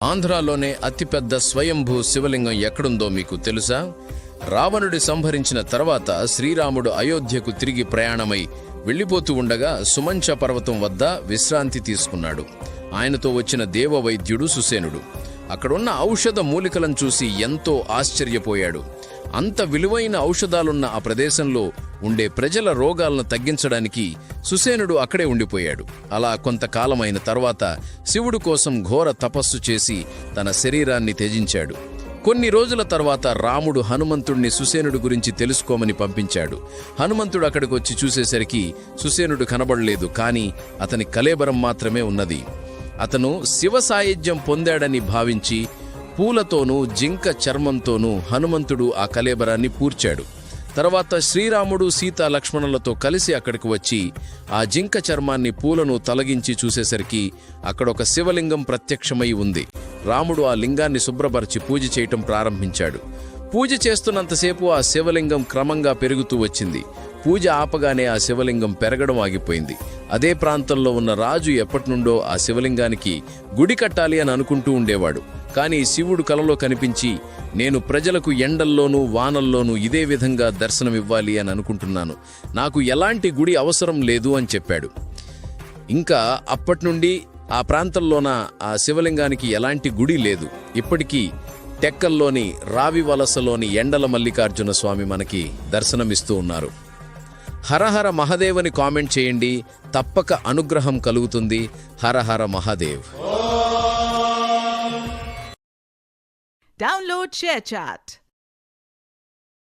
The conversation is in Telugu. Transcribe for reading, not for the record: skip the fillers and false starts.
ఆంధ్రాలోనే అతిపెద్ద స్వయంభూ శివలింగం ఎక్కడుందో మీకు తెలుసా? రావణుడి సంహరించిన తర్వాత శ్రీరాముడు అయోధ్యకు తిరిగి ప్రయాణమై వెళ్లిపోతూ ఉండగా సుమంచ పర్వతం వద్ద విశ్రాంతి తీసుకున్నాడు. ఆయనతో వచ్చిన దేవవైద్యుడు సుసేనుడు అక్కడున్న ఔషధ మూలికలను చూసి ఎంతో ఆశ్చర్యపోయాడు. అంత విలువైన ఔషధాలున్న ఆ ప్రదేశంలో ఉండే ప్రజల రోగాలను తగ్గించడానికి సుసేనుడు అక్కడే ఉండిపోయాడు. అలా కొంతకాలమైన తర్వాత శివుడు కోసం ఘోర తపస్సు చేసి తన శరీరాన్ని త్యజించాడు. కొన్ని రోజుల తర్వాత రాముడు హనుమంతుడిని సుసేనుడి గురించి తెలుసుకోమని పంపించాడు. హనుమంతుడు అక్కడికి వచ్చి చూసేసరికి సుసేనుడు కనబడలేదు, కానీ అతని కళేబరం మాత్రమే ఉన్నది. అతను శివ సాయుధ్యం పొందాడని భావించి పూలతోనూ జింక చర్మంతోనూ హనుమంతుడు ఆ కళేబరాన్ని పూడ్చాడు. తర్వాత శ్రీరాముడు సీతా లక్ష్మణులతో కలిసి అక్కడికి వచ్చి ఆ జింక చర్మాన్ని పూలను తొలగించి చూసేసరికి అక్కడొక శివలింగం ప్రత్యక్షమై ఉంది. రాముడు ఆ లింగాన్ని శుభ్రపరిచి పూజ చేయటం ప్రారంభించాడు. పూజ చేస్తున్నంతసేపు ఆ శివలింగం క్రమంగా పెరుగుతూ వచ్చింది. పూజ ఆపగానే ఆ శివలింగం పెరగడం ఆగిపోయింది. అదే ప్రాంతంలో ఉన్న రాజు ఎప్పటినుండో ఆ శివలింగానికి గుడి కట్టాలి అని అనుకుంటూ ఉండేవాడు. కానీ శివుడు కలలో కనిపించి, నేను ప్రజలకు ఎండల్లోనూ వానల్లోనూ ఇదే విధంగా దర్శనమివ్వాలి అని అనుకుంటున్నాను, నాకు ఎలాంటి గుడి అవసరం లేదు అని చెప్పాడు. ఇంకా అప్పటినుండి ఆ ప్రాంతంలోన ఆ శివలింగానికి ఎలాంటి గుడి లేదు. ఇప్పటికీ టెక్కల్లోని రావి వలసలోని ఎండల మల్లికార్జున స్వామి మనకి దర్శనమిస్తూ ఉన్నారు. హరహర మహాదేవని కామెంట్ చేయండి, తప్పక అనుగ్రహం కలుగుతుంది. హరహర మహాదేవ్. Download ShareChat.